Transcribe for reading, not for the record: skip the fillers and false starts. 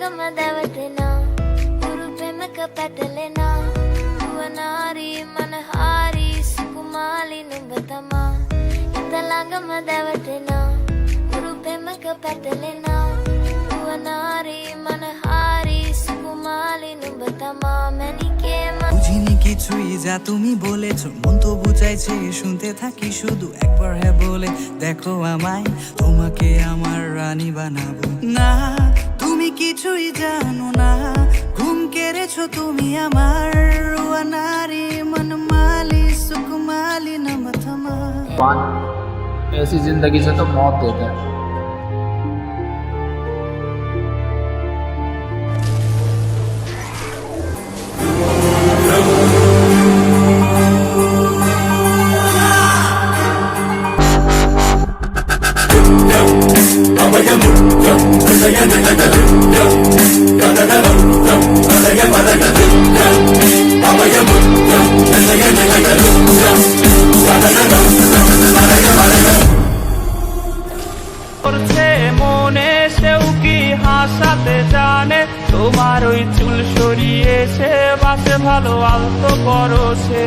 సంగమదవతిన గురు ప్రేమక పెట్టలేన భువనారి మనహారి సుకుమాలి నువ్వతమ ఇంతలాంగమదవతిన గురు ప్రేమక పెట్టలేన భువనారి మనహారి সুকুমালি నువ్వతమ মেনিকে বুঝিনি কিছুই যা তুমি বলেছো, মন তো বুঝাইছে শুনতে থাকি শুধু একবার হ্যাঁ বলে দেখো আমায়, তোমাকে আমার রানী বানাবো না। তুমি কিছুই জানো না, ঘুম কেড়েছো তুমি আমার, রুয়ানারি मनमाली सुकुमाली नमथमा। ऐसी जिंदगी से तो मौत देता है। মনে সেও কি হাসাতে জানে, তোমার ওই চুল সরিয়েছে বাসে ভালো আলতো করছে।